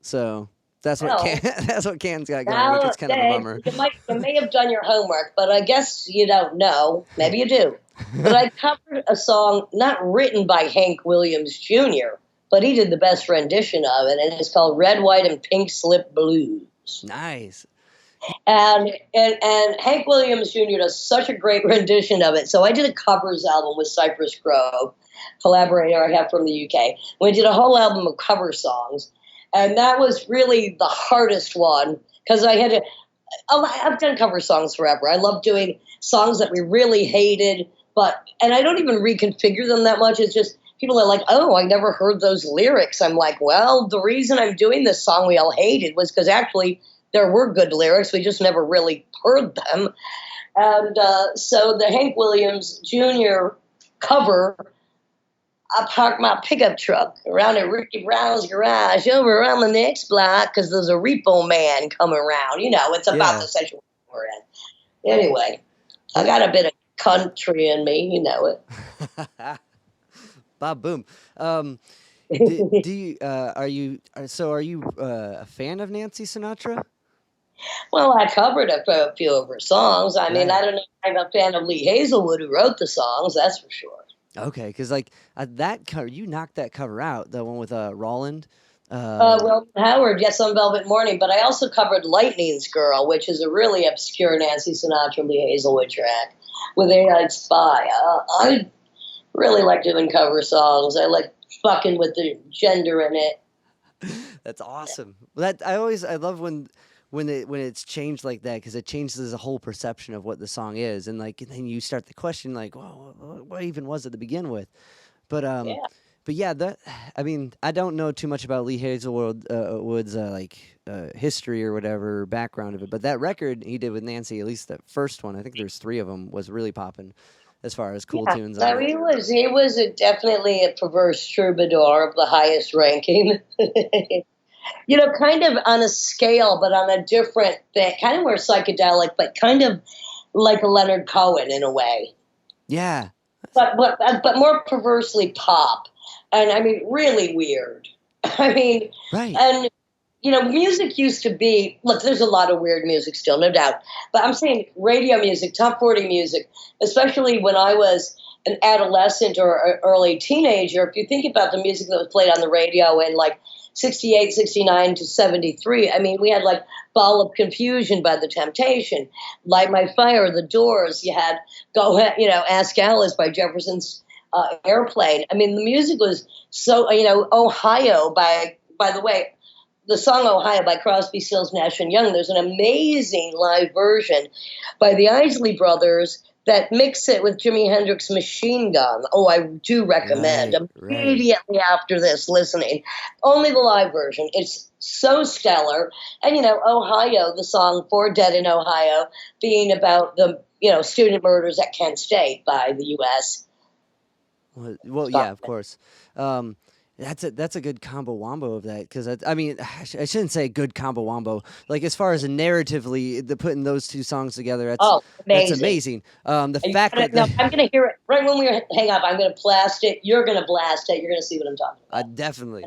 So that's what Well, That's what Canton's got going, which now, is kind of a bummer. you may have done your homework, but I guess you don't know. Maybe you do. But I covered a song not written by Hank Williams Jr., but he did the best rendition of it, and it's called Red, White, and Pink Slip Blues. Nice. And Hank Williams Jr. does such a great rendition of it. So I did a covers album with Cypress Grove, collaborator I have from the UK. We did a whole album of cover songs, and that was really the hardest one because I've done cover songs forever. I love doing songs that we really hated, and I don't even reconfigure them that much. It's just people are like, oh, I never heard those lyrics. I'm like, well, the reason I'm doing this song we all hated was because actually there were good lyrics. We just never really heard them. And so the Hank Williams Jr. cover, I parked my pickup truck around at Ricky Brown's garage over around the next block because there's a repo man coming around. It's about the situation we're in. Anyway, I got a bit of country in me, you know it. Bob Boom. Do you are you a fan of Nancy Sinatra? Well, I covered a few of her songs. I mean, Right. I don't know. I'm a fan of Lee Hazelwood, who wrote the songs. That's for sure. Okay, because like that cover, you knocked that cover out. The one with Roland. Well, Howard, yes, on Velvet Morning, but I also covered Lightning's Girl, which is a really obscure Nancy Sinatra, Lee Hazelwood track with A-Eyed Spy. I really like doing cover songs. I like fucking with the gender in it. That's awesome. I love when it's changed like that because it changes the whole perception of what the song is, and like then you start to question like, well, what even was it to begin with? But Yeah. but yeah, I mean, I don't know too much about Lee Hazelwood Wood's history or whatever background of it, but that record he did with Nancy, at least that first one, I think there's 3 of them, was really popping as far as cool tunes So on it. he was definitely a perverse troubadour of the highest ranking. Kind of on a scale, but on a different thing, kind of more psychedelic, but kind of like a Leonard Cohen in a way, Yeah, but more perversely pop, and I mean really weird. I mean, right. and music used to be. Look, there's a lot of weird music still, no doubt, but I'm saying radio music, top 40 music, especially when I was an adolescent or early teenager. If you think about the music that was played on the radio in like 68, 69 to 73. I mean, we had like Ball of Confusion by The Temptation, Light My Fire, The Doors. You had Ask Alice by Jefferson's Airplane. I mean, the music was so, Ohio by the way, the song Ohio by Crosby, Stills, Nash and Young. There's an amazing live version by the Isley Brothers that mix it with Jimi Hendrix Machine Gun. Oh, I do recommend Right. immediately after this listening. Only the live version. It's so stellar. And, Ohio, the song For Dead in Ohio, being about the, student murders at Kent State by the U.S. Well, yeah, of course. That's a good combo wombo of that because I mean I shouldn't say good combo wombo, like as far as narratively putting those 2 songs together, that's amazing. The fact that No, I'm gonna hear it right when we hang up. I'm gonna blast it. You're gonna blast it. You're gonna see what I'm talking about. definitely.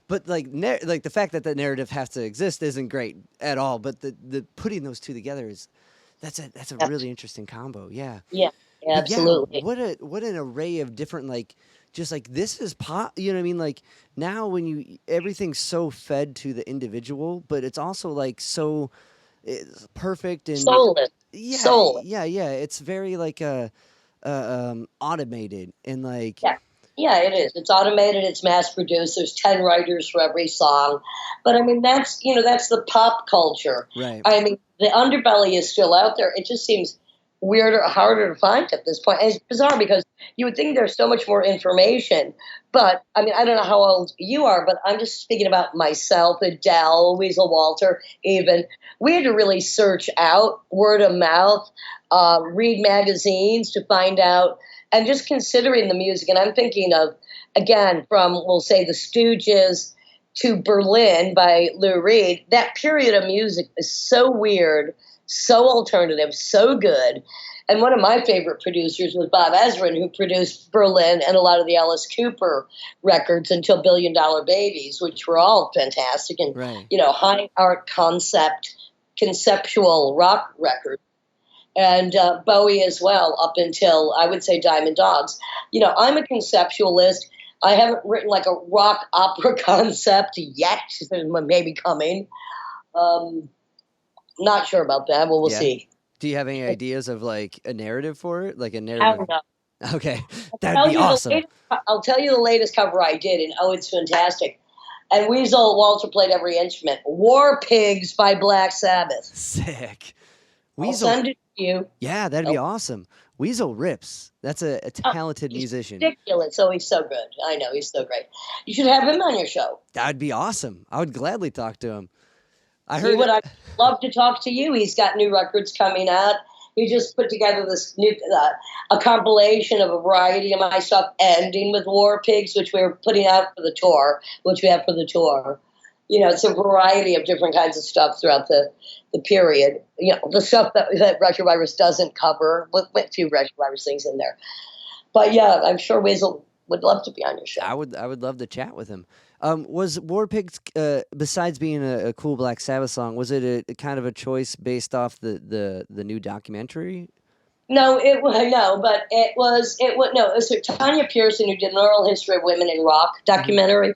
But like like the fact that the narrative has to exist isn't great at all. But the putting those 2 together that's a really interesting combo. Yeah. Yeah. But yeah, Absolutely. what an array of different, like, just like this is pop. You know what I mean? Like now when everything's so fed to the individual, but it's also like so it's perfect and Soulless. yeah, Soulless. yeah. It's very like automated and like Yeah. Yeah, it is. It's automated, it's mass produced. There's 10 writers for every song. But I mean, that's the pop culture. right. I mean, the underbelly is still out there. It just seems weirder, harder to find at this point. And it's bizarre because you would think there's so much more information. But I mean, I don't know how old you are, but I'm just speaking about myself, Adele, Weasel Walter, even. We had to really search out word of mouth, read magazines to find out, and just considering the music. And I'm thinking of, again, from, we'll say, the Stooges to Berlin by Lou Reed. That period of music is so weird, so alternative, so good. And one of my favorite producers was Bob Ezrin, who produced Berlin and a lot of the Alice Cooper records until Billion Dollar Babies, which were all fantastic and, Right. high art conceptual rock records. And Bowie as well, up until I would say Diamond Dogs. I'm a conceptualist. I haven't written like a rock opera concept yet. Maybe coming. Not sure about that, but we'll Yeah. see. Do you have any ideas of like a narrative for it? Like a I narrative? don't know. Okay. That'd be awesome. I'll tell you the latest cover I did, and it's fantastic. And Weasel Walter played every instrument. War Pigs by Black Sabbath. Sick. I'll Weasel. send it to you. Yeah, that'd be awesome. Weasel rips. That's a talented He's musician. ridiculous. Oh, he's so good. I know, he's so great. You should have him on your show. That'd be awesome. I would gladly talk to him. I He heard would. I'd love to talk to you. He's got new records coming out. He just put together this new a compilation of a variety of my stuff, ending with War Pigs, which we're putting out for the tour, which we have for the tour. It's a variety of different kinds of stuff throughout the period. The stuff that Retrovirus doesn't cover, with a few Retrovirus things in there. But yeah, I'm sure Weasel would love to be on your show. I would love to chat with him. Was War Pigs, besides being a cool Black Sabbath song, was it a kind of a choice based off the new documentary? No, but it was no. It was Tanya Pearson, who did an oral history of women in rock documentary.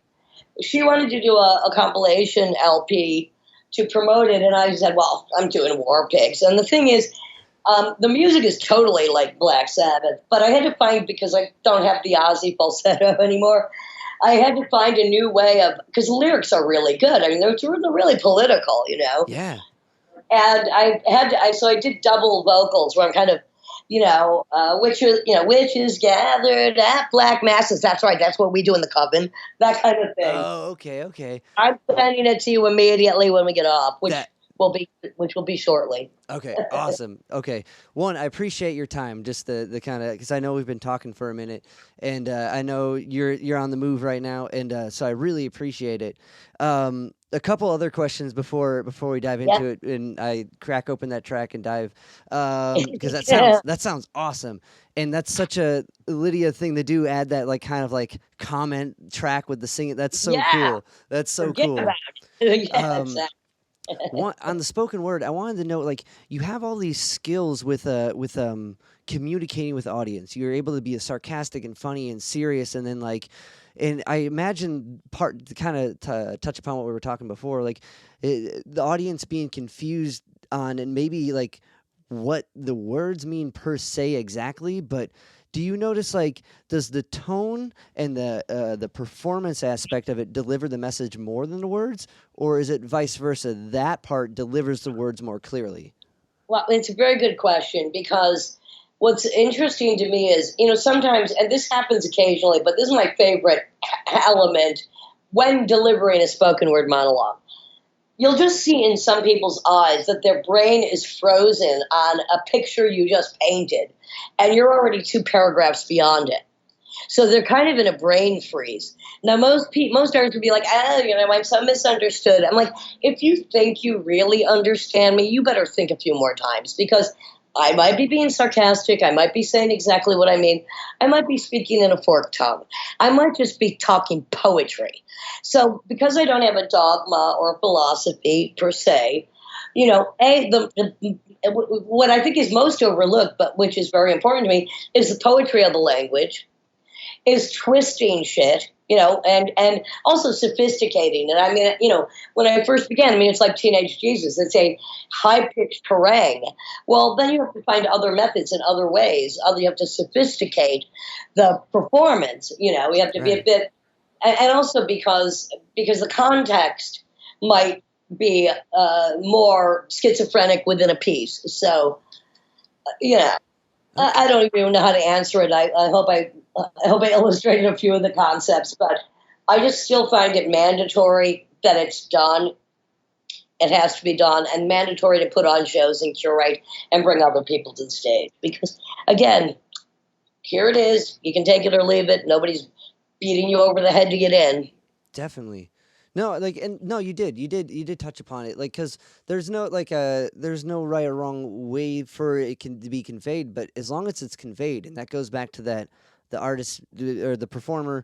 She wanted to do a compilation LP to promote it, and I said, "Well, I'm doing War Pigs." And the thing is, the music is totally like Black Sabbath, but I had to find, because I don't have the Ozzy falsetto anymore. I had to find a new way of, because the lyrics are really good. I mean, they're really political, Yeah. And so I did double vocals where I'm kind of, witches gathered at black masses. That's right. That's what we do in the coven. That kind of thing. Oh, okay. I'm sending it to you immediately when we get off, which will be shortly. Okay, awesome. Okay, one, I appreciate your time. Just the kind of, because I know we've been talking for a minute, and I know you're on the move right now, and so I really appreciate it. A couple other questions before we dive into it, and I crack open that track and dive, because that sounds awesome, and that's such a Lydia thing to do. Add that like kind of like comment track with the singing. That's so cool. That's so Forget cool. about it. Exactly. On the spoken word, I wanted to know, like, you have all these skills with communicating with audience. You're able to be sarcastic and funny and serious, and then and I imagine to touch upon what we were talking before, like the audience being confused on and maybe like what the words mean per se exactly, but do you notice, like, does the tone and the performance aspect of it deliver the message more than the words, or is it vice versa? That part delivers the words more clearly. Well, it's a very good question, because what's interesting to me is, sometimes, and this happens occasionally, but this is my favorite element when delivering a spoken word monologue. You'll just see in some people's eyes that their brain is frozen on a picture you just painted, and you're already 2 paragraphs beyond it. So they're kind of in a brain freeze. Now, most artists would be like, I'm so misunderstood. I'm like, if you think you really understand me, you better think a few more times, because I might be being sarcastic. I might be saying exactly what I mean. I might be speaking in a forked tongue. I might just be talking poetry. So because I don't have a dogma or a philosophy per se, what I think is most overlooked, but which is very important to me, is the poetry of the language, is twisting shit, and also sophisticating. And I mean, when I first began, I mean, it's like Teenage Jesus. It's a high-pitched Kerrang. Well, then you have to find other methods and other ways. You have to sophisticate the performance. You have to be a bit, and also because the context might be more schizophrenic within a piece. So, I don't even know how to answer it. I hope I illustrated a few of the concepts, but I just still find it mandatory that it's done. It has to be done, and mandatory to put on shows and curate and bring other people to the stage. Because, again, here it is. You can take it or leave it. Nobody's beating you over the head to get in. Definitely. No, you did touch upon it, because there's no right or wrong way for it to be conveyed, but as long as it's conveyed, and that goes back to that, the artist or the performer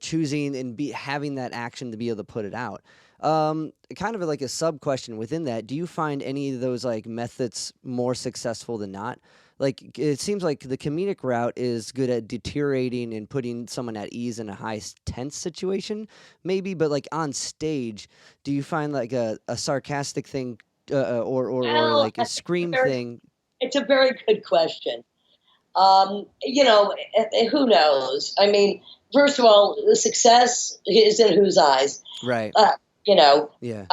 choosing and having that action to be able to put it out. Kind of like a sub question within that, do you find any of those methods more successful than not? Like, it seems like the comedic route is good at deteriorating and putting someone at ease in a high tense situation, maybe, but on stage, do you find a sarcastic thing or a scream thing? It's a very good question. Who knows? I mean, first of all, the success is in whose eyes? Right. Yeah.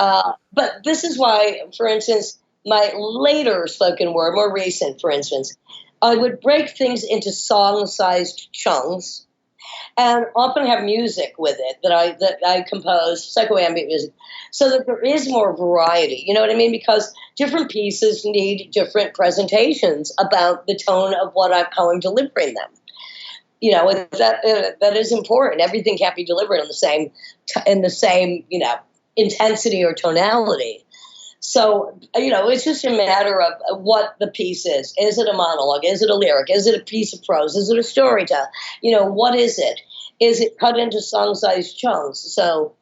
But this is why, for instance, my later spoken word, more recent, for instance, I would break things into song-sized chunks and often have music with it that I compose, psychoambient music, so that there is more variety. You know what I mean? Because different pieces need different presentations about the tone of how I'm delivering them. And that is important. Everything can't be delivered in the same intensity or tonality. So, it's just a matter of what the piece is. Is it a monologue? Is it a lyric? Is it a piece of prose? Is it a story tell? What is it? Is it cut into song-sized chunks? So,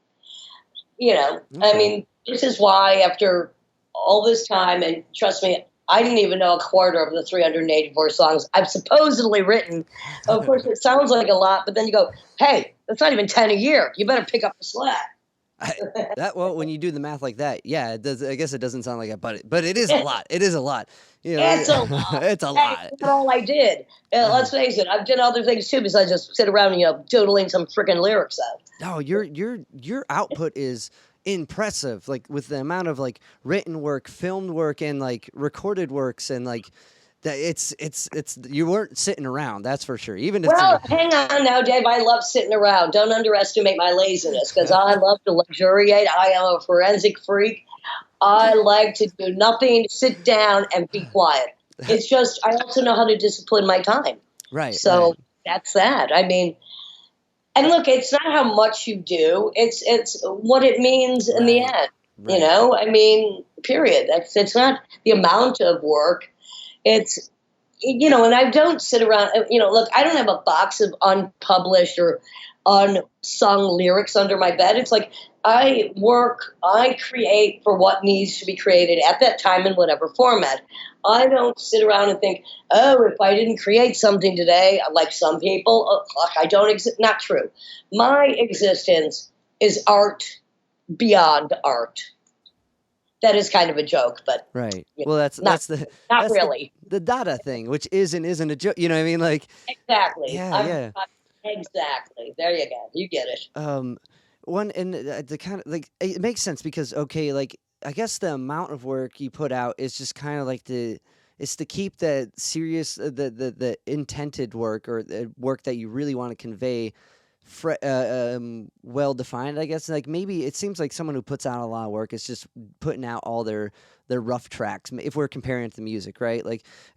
okay. I mean, this is why after all this time, and trust me, I didn't even know a quarter of the 384 songs I've supposedly written. Of course, it sounds like a lot, but then you go, hey, that's not even 10 a year. You better pick up the slack. When you do the math like that, yeah, it does. I guess it doesn't sound like it, but it is a lot. It is a lot. It's a lot. It's a lot. That's all I did. Let's face it. I've done other things too, besides just sit around and doodling some freaking lyrics out. No, your output is impressive. With the amount of written work, filmed work, and recorded works, and that it's you weren't sitting around, that's for sure. Even if hang on now, Dave. I love sitting around. Don't underestimate my laziness, because I love to luxuriate. I am a forensic freak. I like to do nothing, sit down, and be quiet. It's just I also know how to discipline my time. Right. So that's that. I mean, and look, it's not how much you do. It's what it means in the end. Right. I mean, period. It's not the amount of work. It's, and I don't sit around, look, I don't have a box of unpublished or unsung lyrics under my bed. It's I create for what needs to be created at that time in whatever format. I don't sit around and think, oh, if I didn't create something today, like some people, I don't exist. Not true. My existence is art beyond art. That is kind of a joke, but right. Well, that's really the Dada thing, which isn't a joke. You know what I mean? Exactly. Yeah. Exactly. There you go. You get it. One and the kind of it makes sense because I guess the amount of work you put out is just kind of it's to keep that serious the intended work or the work that you really want to convey well defined, I guess. Maybe it seems like someone who puts out a lot of work is just putting out all their rough tracks, if we're comparing it to music, right?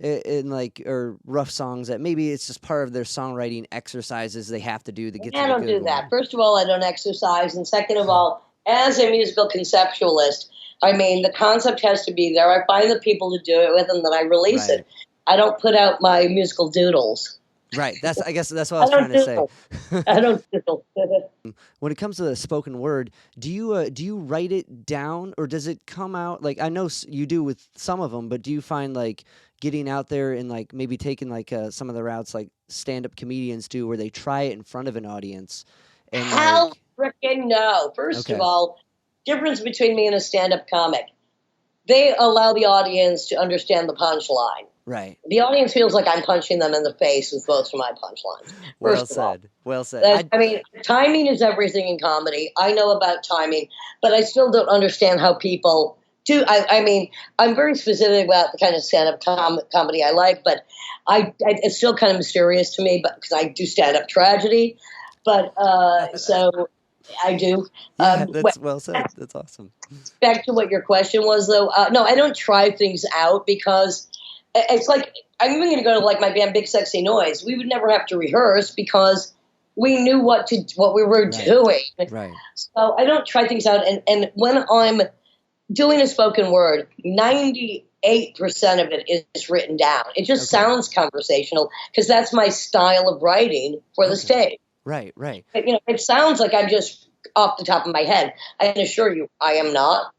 Or rough songs that maybe it's just part of their songwriting exercises they have to do to get to the good one. I don't do that. First of all, I don't exercise, and second of all, as a musical conceptualist, I mean, the concept has to be there. I find the people to do it with, and then I release it. I don't put out my musical doodles. Right. I guess that's what I I was trying don't to say. doodle. I don't doodle. When it comes to the spoken word, do you write it down, or does it come out? Like, I know you do with some of them, but do you find like getting out there and like maybe taking like some of the routes like stand-up comedians do, where they try it in front of an audience and Hell like, frickin' no. First of okay, all, difference between me and a stand-up comic. They allow the audience to understand the punchline. right. The audience feels like I'm punching them in the face with most of my punchlines. Well First of all, said. Well said. I mean, timing is everything in comedy. I know about timing, but I still don't understand how people do. I mean, I'm very specific about the kind of stand-up comedy I like, but it's still kind of mysterious to me. But because I do stand-up tragedy, but so I do. Yeah, that's well said. That's awesome. Back to what your question was, though. No, I don't try things out because it's like I'm even going to go to like my band Big Sexy Noise. We would never have to rehearse because we knew what we were doing. Right. So I don't try things out. And when I'm doing a spoken word, 98% of it is written down. It just sounds conversational because that's my style of writing for the stage. Right. But, it sounds like I'm just off the top of my head. I can assure you, I am not.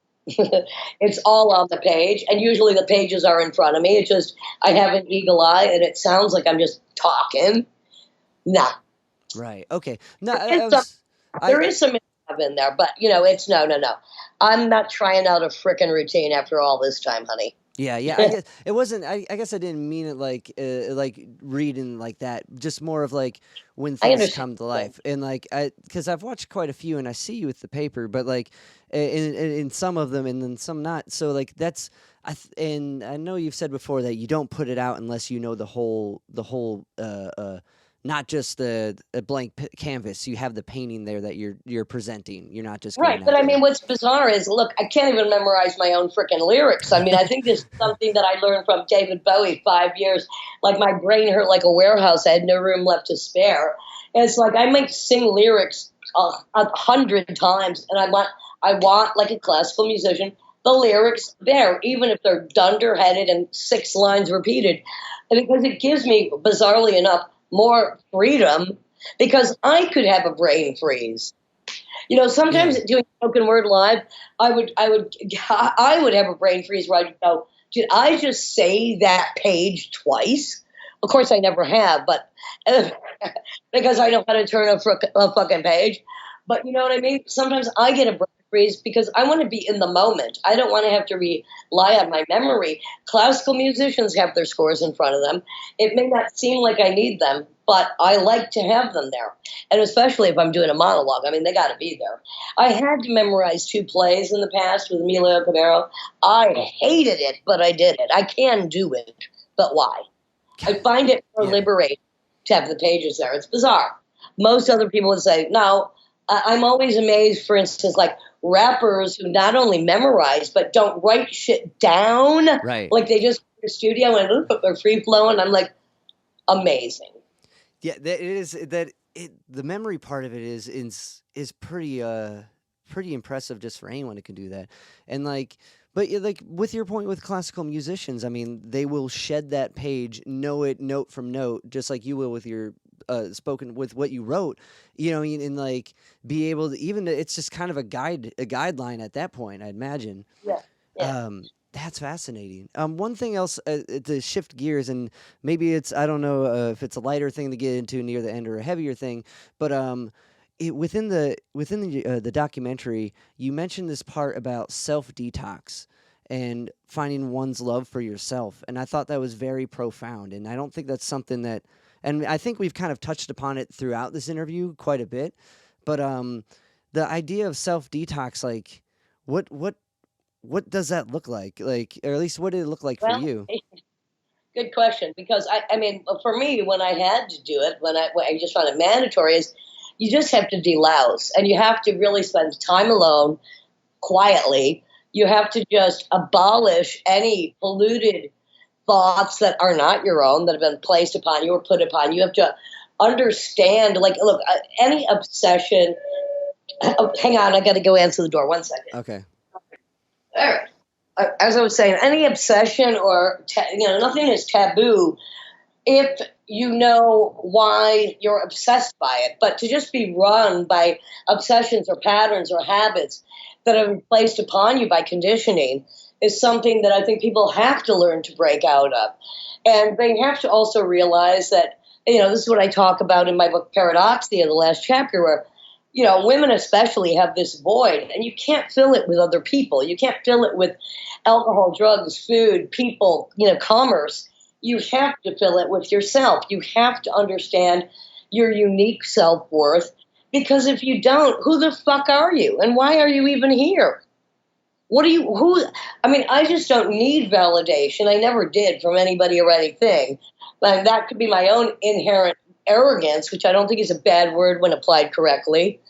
It's all on the page, and usually the pages are in front of me. It's just I have an eagle eye, and it sounds like I'm just talking. Nah. Right. Okay. No, there is some in there, but it's no. I'm not trying out a frickin' routine after all this time, honey. Yeah. I guess it wasn't. I guess I didn't mean it like reading like that. Just more of like when things come to life, and like because I've watched quite a few, and I see you with the paper, but like in some of them, and then some not. So like that's and I know you've said before that you don't put it out unless you know the whole not just a blank canvas. You have the painting there that you're presenting. You're not just right. But I mean, what's bizarre is, look, I can't even memorize my own freaking lyrics. I mean, I think this is something that I learned from David Bowie 5 years. Like my brain hurt like a warehouse. I had no room left to spare. And it's like I might sing lyrics 100 times, and I want like a classical musician, the lyrics there, even if they're dunderheaded and 6 lines repeated, because it gives me, bizarrely enough, more freedom, because I could have a brain freeze. Sometimes doing spoken word live, I would have a brain freeze where I'd go, did I just say that page twice? Of course, I never have, but because I know how to turn a fucking page. But you know what I mean? Sometimes I get a brain freeze because I want to be in the moment. I don't want to have to rely on my memory. Classical musicians have their scores in front of them. It may not seem like I need them, but I like to have them there. And especially if I'm doing a monologue, I mean, they got to be there. I had to memorize 2 plays in the past with Emilio Camaro. I hated it, but I did it. I can do it, but why? I find it more liberating to have the pages there. It's bizarre. Most other people would say, no. I'm always amazed, for instance, like rappers who not only memorize, but don't write shit down. Right. Like they just go to the studio and they're free flowing. I'm like, amazing. Yeah, the memory part of it is pretty impressive just for anyone who can do that. And like, but like with your point with classical musicians, I mean, they will shed that page, know it note from note, just like you will with your spoken with what you wrote, and like be able to it's just kind of a guideline at that point, I'd imagine. Yeah. That's fascinating. One thing else to shift gears, and maybe I don't know if it's a lighter thing to get into near the end or a heavier thing, but within the documentary, you mentioned this part about self-detox and finding one's love for yourself, and I thought that was very profound, and I don't think that's something that, and I think we've kind of touched upon it throughout this interview quite a bit, but the idea of self-detox, like what does that look like? Like, or at least what did it look like for you? Good question, because I mean, for me, when I had to do it, when I just found it mandatory, is you just have to delouse, and you have to really spend time alone, quietly. You have to just abolish any polluted thoughts that are not your own, that have been placed upon you or put upon you. You have to understand, like, look, any obsession. Hang on, I got to go answer the door. 1 second. Okay. All right. As I was saying, any obsession or nothing is taboo if you know why you're obsessed by it. But to just be run by obsessions or patterns or habits that are placed upon you by conditioning is something that I think people have to learn to break out of. And they have to also realize that, this is what I talk about in my book, Paradoxia, the last chapter, where, women especially have this void, and you can't fill it with other people. You can't fill it with alcohol, drugs, food, people, commerce. You have to fill it with yourself. You have to understand your unique self-worth, because if you don't, who the fuck are you? And why are you even here? I just don't need validation. I never did from anybody or anything. But that could be my own inherent arrogance, which I don't think is a bad word when applied correctly.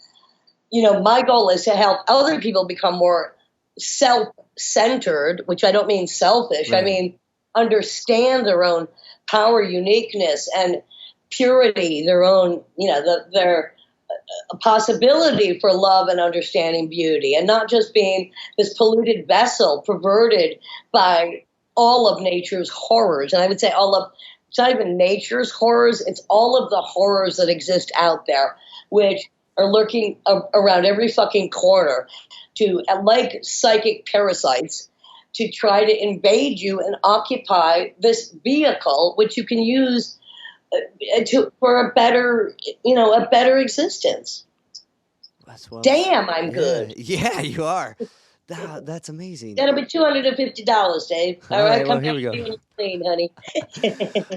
My goal is to help other people become more self-centered, which I don't mean selfish. Right. I mean, understand their own power, uniqueness, and purity, their own, their possibility for love and understanding beauty, and not just being this polluted vessel perverted by all of nature's horrors. And I would say it's not even nature's horrors, it's all of the horrors that exist out there, which are lurking around every fucking corner like psychic parasites, to try to invade you and occupy this vehicle, which you can use for a better existence. Damn, I'm good. Yeah, you are. That's amazing. That'll be $250, Dave. All right, well, come here we back go. to you when you're clean, honey.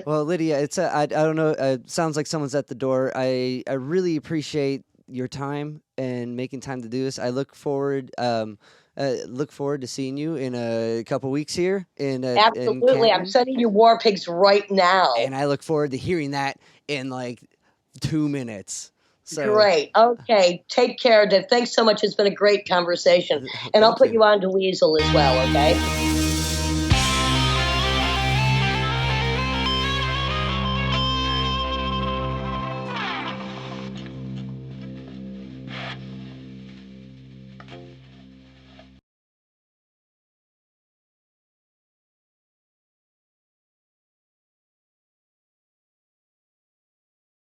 Well, Lydia, it's I don't know. It sounds like someone's at the door. I really appreciate your time and making time to do this. I look forward to seeing you in a couple weeks here Absolutely, in I'm sending you war pigs right now. and I look forward to hearing that in like 2 minutes. So, great. Okay, take care, Dave. Thanks so much. It's been a great conversation, and I'll put you on to Weasel as well. Okay.